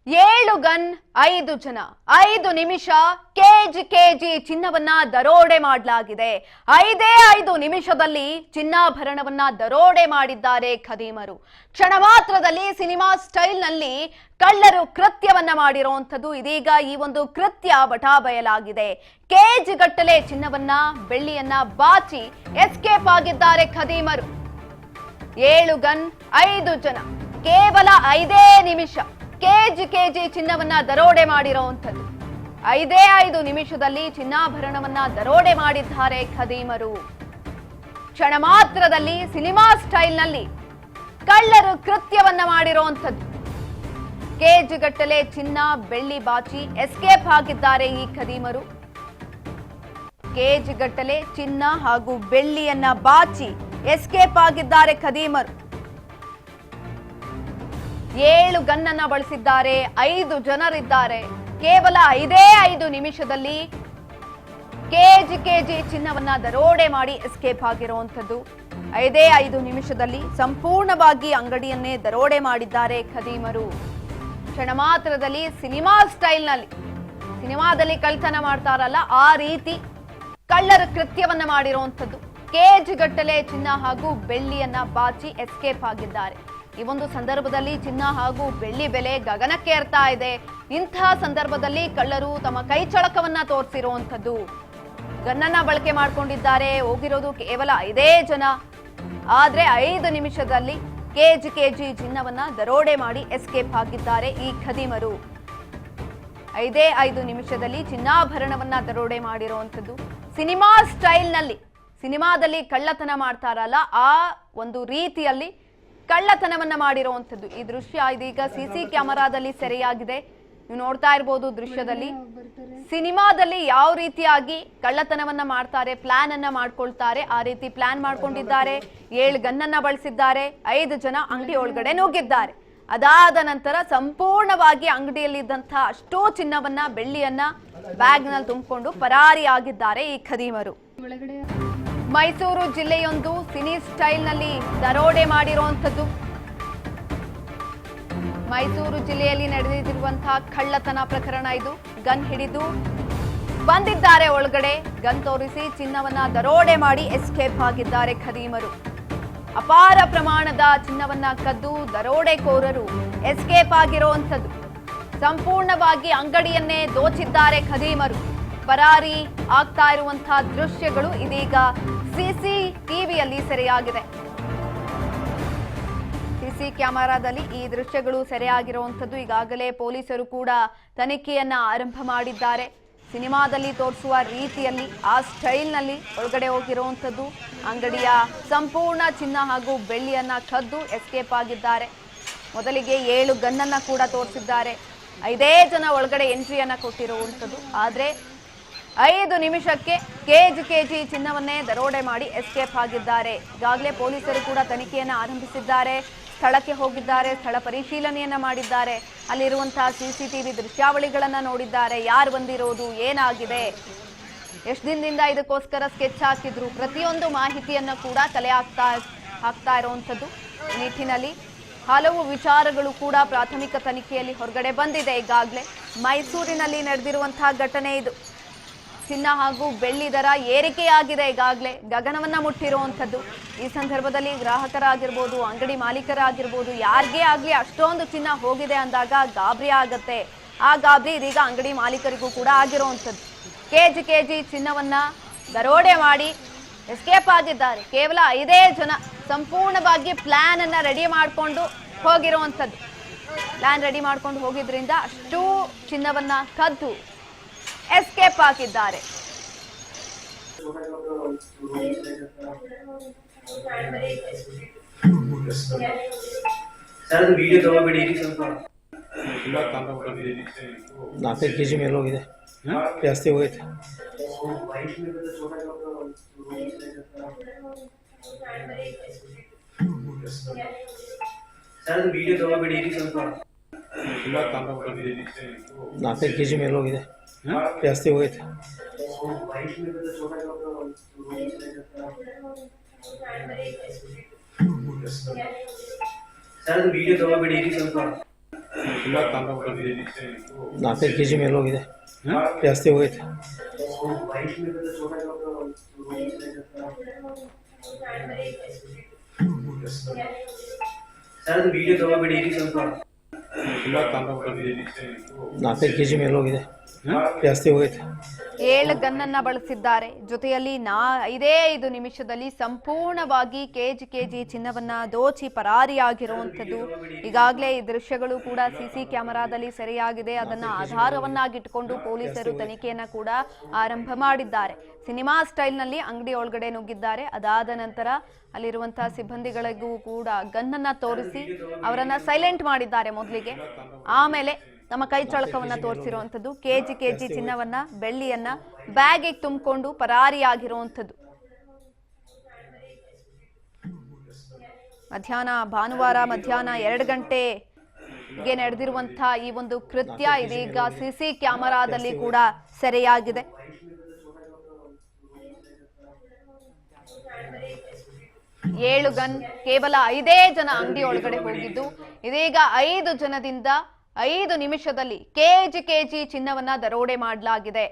7 gun 5 ಜನ 5 ನಿಮಿಷ KG ಚಿನ್ನವನ್ನ ದರೋಡೆ ಮಾಡಲಾಗಿದೆ. 5 ನಿಮಿಷದಲ್ಲಿ ಚಿನ್ನಾಭರಣವನ್ನ ದರೋಡೆ ಮಾಡಿದ್ದಾರೆ ಖದೀಮರು. ಕ್ಷಣ ಮಾತ್ರದಲ್ಲಿ ಸಿನಿಮಾ ಸ್ಟೈಲ್ ನಲ್ಲಿ ಕಳ್ಳರು ಕೃತ್ಯವನ್ನ ಮಾಡಿರುವಂತದ್ದು. ಇದೀಗ ಈ ಒಂದು ಕೃತ್ಯ ಬಟಾಬಯಲಾಗಿದೆ. ಕೆಜಿ ಗಟ್ಟಲೆ ಚಿನ್ನವನ್ನ ಬೆಳ್ಳಿಯನ್ನ ಬಾಚಿ ಎಸ್ಕೇಪ್ ಆಗಿದ್ದಾರೆ ಖದೀಮರು. 7 ಗನ್ 5 ಜನ ಕೇವಲ 5 ನಿಮಿಷ ಕೆಜಿ ಚಿನ್ನವನ್ನ ದರೋಡೆ ಮಾಡಿರುವಂತದ್ದು. 5 ನಿಮಿಷದಲ್ಲಿ ಚಿನ್ನಾಭರಣವನ್ನ ದರೋಡೆ ಮಾಡಿದ್ದಾರೆ ಖದೀಮರು. ಕ್ಷಣ ಮಾತ್ರದಲ್ಲಿ ಸಿನಿಮಾ ಸ್ಟೈಲ್ ನಲ್ಲಿ ಕಳ್ಳರು ಕೃತ್ಯವನ್ನ ಮಾಡಿರುವಂತದ್ದು. ಕೆಜಿ ಗಟ್ಟಲೆ ಚಿನ್ನ ಬೆಳ್ಳಿ ಬಾಚಿ ಎಸ್ಕೇಪ್ ಆಗಿದ್ದಾರೆ ಈ ಖದೀಮರು. ಕೆಜಿ ಗಟ್ಟಲೆ ಚಿನ್ನ ಹಾಗೂ ಬೆಳ್ಳಿಯನ್ನ ಬಾಚಿ ಎಸ್ಕೇಪ್ ಆಗಿದ್ದಾರೆ ಖದೀಮರು. 7 ಗನ್ನನ್ನ ಬಳಸಿದ್ದಾರೆ. 5 ಜನರಿದ್ದಾರೆ. ಕೇವಲ 5 ನಿಮಿಷದಲ್ಲಿ ಕೆಜಿ ಚಿನ್ನವನ್ನ ದರೋಡೆ ಮಾಡಿ ಎಸ್ಕೇಪ್ ಆಗಿರುವಂತದ್ದು. 5 ನಿಮಿಷದಲ್ಲಿ ಸಂಪೂರ್ಣವಾಗಿ ಅಂಗಡಿಯನ್ನೇ ದರೋಡೆ ಮಾಡಿದ್ದಾರೆ ಖದೀಮರು. ಕ್ಷಣ ಮಾತ್ರದಲ್ಲಿ ಸಿನಿಮಾ ಸ್ಟೈಲ್ ನಲ್ಲಿ, ಸಿನಿಮಾದಲ್ಲಿ ಕಳ್ತನ ಮಾಡ್ತಾರಲ್ಲ ಆ ರೀತಿ ಕಳ್ಳರ ಕೃತ್ಯವನ್ನ ಮಾಡಿರುವಂತದ್ದು. ಕೆಜಿ ಗಟ್ಟಲೆ ಚಿನ್ನ ಹಾಗೂ ಬೆಳ್ಳಿಯನ್ನ ಬಾಚಿ ಎಸ್ಕೇಪ್ ಆಗಿದ್ದಾರೆ. ಈ ಒಂದು ಸಂದರ್ಭದಲ್ಲಿ ಚಿನ್ನ ಹಾಗೂ ಬೆಳ್ಳಿ ಬೆಲೆ ಗಗನಕ್ಕೆ ಏರ್ತಾ ಇದೆ. ಇಂತಹ ಸಂದರ್ಭದಲ್ಲಿ ಕಳ್ಳರು ತಮ್ಮ ಕೈ ಚಳಕವನ್ನ ತೋರಿಸಿರುವಂತದ್ದು. ಗನ್ನನ್ನ ಬಳಕೆ ಮಾಡ್ಕೊಂಡಿದ್ದಾರೆ. ಹೋಗಿರೋದು ಕೇವಲ 5 ಜನ. ಆದ್ರೆ 5 ನಿಮಿಷದಲ್ಲಿ ಕೆಜಿ ಚಿನ್ನವನ್ನ ದರೋಡೆ ಮಾಡಿ ಎಸ್ಕೇಪ್ ಆಗಿದ್ದಾರೆ ಈ ಖದೀಮರು. 5 ನಿಮಿಷದಲ್ಲಿ ಚಿನ್ನಾಭರಣವನ್ನ ದರೋಡೆ ಮಾಡಿರುವಂತದ್ದು. ಸಿನಿಮಾ ಸ್ಟೈಲ್ ನಲ್ಲಿ, ಸಿನಿಮಾದಲ್ಲಿ ಕಳ್ಳತನ ಮಾಡ್ತಾರಲ್ಲ ಆ ಒಂದು ರೀತಿಯಲ್ಲಿ ಕಳ್ಳತನವನ್ನ ಮಾಡಿರುವಂತದ್ದು. ಈ ದೃಶ್ಯ ಇದೀಗ ಸಿಸಿ ಕ್ಯಾಮೆರಾದಲ್ಲಿ ಸೆರೆಯಾಗಿದೆ. ನೀವು ನೋಡ್ತಾ ಇರಬಹುದು ದೃಶ್ಯದಲ್ಲಿ. ಸಿನಿಮಾದಲ್ಲಿ ಯಾವ ರೀತಿಯಾಗಿ ಕಳ್ಳತನವನ್ನ ಮಾಡ್ತಾರೆ, ಪ್ಲಾನ್ ಅನ್ನ ಮಾಡ್ಕೊಳ್ತಾರೆ, ಆ ರೀತಿ ಪ್ಲಾನ್ ಮಾಡ್ಕೊಂಡಿದ್ದಾರೆ. 7 ಗನ್ನನ್ನ ಬಳಸಿದ್ದಾರೆ. 5 ಜನ ಅಂಗಡಿ ಒಳಗಡೆ ನುಗ್ಗಿದ್ದಾರೆ. ಅದಾದ ನಂತರ ಸಂಪೂರ್ಣವಾಗಿ ಅಂಗಡಿಯಲ್ಲಿದ್ದಂತಹ ಅಷ್ಟೋ ಚಿನ್ನವನ್ನ ಬೆಳ್ಳಿಯನ್ನ ಬ್ಯಾಗ್ ನಲ್ಲಿ ತುಂಬಿಕೊಂಡು ಪರಾರಿಯಾಗಿದ್ದಾರೆ ಈ ಖದೀಮರು. ಮೈಸೂರು ಜಿಲ್ಲೆಯೊಂದು ಸಿನಿ ಸ್ಟೈಲ್ ನಲ್ಲಿ ದರೋಡೆ ಮಾಡಿರುವಂತದ್ದು. ಮೈಸೂರು ಜಿಲ್ಲೆಯಲ್ಲಿ ನಡೆದಿರುವಂತಹ ಕಳ್ಳತನ ಪ್ರಕರಣ ಇದು. ಗನ್ ಹಿಡಿದು ಬಂದಿದ್ದಾರೆ ಒಳಗಡೆ. ಗನ್ ತೋರಿಸಿ ಚಿನ್ನವನ್ನ ದರೋಡೆ ಮಾಡಿ ಎಸ್ಕೇಪ್ ಆಗಿದ್ದಾರೆ ಖದೀಮರು. ಅಪಾರ ಪ್ರಮಾಣದ ಚಿನ್ನವನ್ನ ಕದ್ದು ದರೋಡೆಕೋರರು ಎಸ್ಕೇಪ್ ಆಗಿರುವಂತದ್ದು. ಸಂಪೂರ್ಣವಾಗಿ ಅಂಗಡಿಯನ್ನೇ ದೋಚಿದ್ದಾರೆ ಖದೀಮರು. ಪರಾರಿ ಆಗ್ತಾ ಇರುವಂತಹ ದೃಶ್ಯಗಳು ಇದೀಗ ಸಿಸಿಟಿವಿಯಲ್ಲಿ ಸೆರೆಯಾಗಿದೆ. ಸಿಸಿ ಕ್ಯಾಮೆರಾದಲ್ಲಿ ಈ ದೃಶ್ಯಗಳು ಸೆರೆಯಾಗಿರುವಂತದ್ದು. ಈಗಾಗಲೇ ಪೊಲೀಸರು ಕೂಡ ತನಿಖೆಯನ್ನ ಆರಂಭ ಮಾಡಿದ್ದಾರೆ. ಸಿನಿಮಾದಲ್ಲಿ ತೋರಿಸುವ ರೀತಿಯಲ್ಲಿ ಆ ಸ್ಟೈಲ್ ನಲ್ಲಿ ಒಳಗಡೆ ಹೋಗಿರುವಂತದ್ದು. ಅಂಗಡಿಯ ಸಂಪೂರ್ಣ ಚಿನ್ನ ಹಾಗೂ ಬೆಳ್ಳಿಯನ್ನ ಕದ್ದು ಎಸ್ಕೇಪ್ ಆಗಿದ್ದಾರೆ. ಮೊದಲಿಗೆ 7 ಗನ್ನನ್ನ ಕೂಡ ತೋರಿಸಿದ್ದಾರೆ. 5 ಜನ ಒಳಗಡೆ ಎಂಟ್ರಿಯನ್ನ ಕೊಟ್ಟಿರುವಂತದ್ದು. ಆದ್ರೆ 5 ನಿಮಿಷಕ್ಕೆ ಕೆಜಿ ಚಿನ್ನವನ್ನೇ ದರೋಡೆ ಮಾಡಿ ಎಸ್ಕೇಪ್ ಆಗಿದ್ದಾರೆ. ಈಗಾಗಲೇ ಪೊಲೀಸರು ಕೂಡ ತನಿಖೆಯನ್ನ ಆರಂಭಿಸಿದ್ದಾರೆ. ಸ್ಥಳಕ್ಕೆ ಹೋಗಿದ್ದಾರೆ. ಸ್ಥಳ ಪರಿಶೀಲನೆಯನ್ನ ಮಾಡಿದ್ದಾರೆ. ಅಲ್ಲಿರುವಂತಹ ಸಿಸಿಟಿವಿ ದೃಶ್ಯಾವಳಿಗಳನ್ನ ನೋಡಿದ್ದಾರೆ. ಯಾರು ಬಂದಿರೋದು, ಏನಾಗಿದೆ, ಎಷ್ಟು ದಿನದಿಂದ ಇದಕ್ಕೋಸ್ಕರ ಸ್ಕೆಚ್ ಹಾಕಿದ್ರು, ಪ್ರತಿಯೊಂದು ಮಾಹಿತಿಯನ್ನ ಕೂಡ ಕಲೆ ಹಾಕ್ತಾ ಇರುವಂತದ್ದು. ನಿಟ್ಟಿನಲ್ಲಿ ಹಲವು ವಿಚಾರಗಳು ಕೂಡ ಪ್ರಾಥಮಿಕ ತನಿಖೆಯಲ್ಲಿ ಹೊರಗಡೆ ಬಂದಿದೆ. ಈಗಾಗಲೇ ಮೈಸೂರಿನಲ್ಲಿ ನಡೆದಿರುವಂತಹ ಘಟನೆ ಇದು. ಚಿನ್ನ ಹಾಗೂ ಬೆಳ್ಳಿ ದರ ಏರಿಕೆಯಾಗಿದೆ. ಈಗಾಗಲೇ ಗಗನವನ್ನ ಮುಟ್ಟಿರುವಂತದ್ದು. ಈ ಸಂದರ್ಭದಲ್ಲಿ ಗ್ರಾಹಕರಾಗಿರ್ಬೋದು, ಅಂಗಡಿ ಮಾಲೀಕರಾಗಿರ್ಬೋದು, ಯಾರಿಗೇ ಆಗ್ಲಿ ಅಷ್ಟೊಂದು ಚಿನ್ನ ಹೋಗಿದೆ ಅಂದಾಗ ಗಾಬರಿ ಆಗತ್ತೆ. ಆ ಗಾಬರಿ ಇದೀಗ ಅಂಗಡಿ ಮಾಲೀಕರಿಗೂ ಕೂಡ ಆಗಿರುವಂತದ್ದು. ಕೆಜಿ ಚಿನ್ನವನ್ನ ದರೋಡೆ ಮಾಡಿ ಎಸ್ಕೇಪ್ ಆಗಿದ್ದಾರೆ. ಕೇವಲ 5 ಜನ ಸಂಪೂರ್ಣವಾಗಿ ಪ್ಲಾನ್ ಅನ್ನ ರೆಡಿ ಮಾಡ್ಕೊಂಡು ಹೋಗಿರುವಂತದ್ದು. ಪ್ಲಾನ್ ರೆಡಿ ಮಾಡ್ಕೊಂಡು ಹೋಗಿದ್ರಿಂದ ಅಷ್ಟೂ ಚಿನ್ನವನ್ನ ಕದ್ದು ಎಸ್ಕೇಪ್ ಆಗಿದ್ದಾರೆ. ನಾಲ್ಕೈದು ಕೆಜಿ ಮೇಲೆ ಹೋಗಿದೆ, ಜಾಸ್ತಿ ಹೋಗೈತೆ. ನಾಲ್ಕೈದು ಕೆಜಿ ಮೇಲೆ ಹೋಗಿದೆ, ಜಾಸ್ತಿ ಹೋಗೈತೆ. ಸರ್ ಅದು ವಿಡಿಯೋ ತಗೋಬೇಡಿ ಸ್ವಲ್ಪ ತುಂಬ ತಾಂಡವ ನಾಲ್ಕೈದು ಕೆ ಜಿ ಮೇಲೆ ಹೋಗಿದೆ ಜಾಸ್ತಿ ಹೋಗೈತೆ ತುಂಬ ತಾಂಡವ ನಾಲ್ಕೈದು ಕೆ ಜಿ ಮೇಲೆ ಹೋಗಿದೆ ಜಾಸ್ತಿ ಹೋಗೈತೆ 7 ಗನ್ನನ್ನ ಬಳಸಿದ್ದಾರೆ. ಜೊತೆಯಲ್ಲಿ 5 ನಿಮಿಷದಲ್ಲಿ ಸಂಪೂರ್ಣವಾಗಿ ಕೆಜಿ ಚಿನ್ನವನ್ನ ದೋಚಿ ಪರಾರಿಯಾಗಿರುವಂಥದ್ದು. ಈಗಾಗಲೇ ಈ ದೃಶ್ಯಗಳು ಕೂಡ ಸಿಸಿ ಕ್ಯಾಮೆರಾದಲ್ಲಿ ಸೆರೆಯಾಗಿದೆ. ಅದನ್ನ ಆಧಾರವನ್ನಾಗಿಟ್ಟುಕೊಂಡು ಪೊಲೀಸರು ತನಿಖೆಯನ್ನ ಕೂಡ ಆರಂಭ ಮಾಡಿದ್ದಾರೆ. ಸಿನಿಮಾ ಸ್ಟೈಲ್ನಲ್ಲಿ ಅಂಗಡಿ ಒಳಗಡೆ ನುಗ್ಗಿದ್ದಾರೆ. ಅದಾದ ನಂತರ ಅಲ್ಲಿರುವಂತಹ ಸಿಬ್ಬಂದಿಗಳಿಗೂ ಕೂಡ ಗನ್ನನ್ನ ತೋರಿಸಿ ಅವರನ್ನ ಸೈಲೆಂಟ್ ಮಾಡಿದ್ದಾರೆ ಮೊದಲಿಗೆ. ಆಮೇಲೆ ತಮ್ಮ ಕೈ ಚಳಕವನ್ನ ತೋರಿಸಿರುವಂಥದ್ದು. ಕೆಜಿ ಚಿನ್ನವನ್ನ ಬೆಳ್ಳಿಯನ್ನ ಬ್ಯಾಗಿಗೆ ತುಂಬಿಕೊಂಡು ಪರಾರಿಯಾಗಿರುವಂಥದ್ದು. ಭಾನುವಾರ ಮಧ್ಯಾಹ್ನ 2 ಗಂಟೆಗೆ ನಡೆದಿರುವಂತಹ ಈ ಒಂದು ಕೃತ್ಯ ಇದೀಗ ಸಿಸಿ ಕ್ಯಾಮೆರಾದಲ್ಲಿ ಕೂಡ ಸೆರೆಯಾಗಿದೆ. ಏಳು ಗನ್, ಕೇವಲ 5 ಜನ ಅಂಗಡಿ ಒಳಗಡೆ ಹೋಗಿದ್ದು ಇದೀಗ 5 ಜನದಿಂದ 5 ನಿಮಿಷದಲ್ಲಿ ಕೆಜಿ ಚಿನ್ನವನ್ನ ದರೋಡೆ ಮಾಡಲಾಗಿದೆ.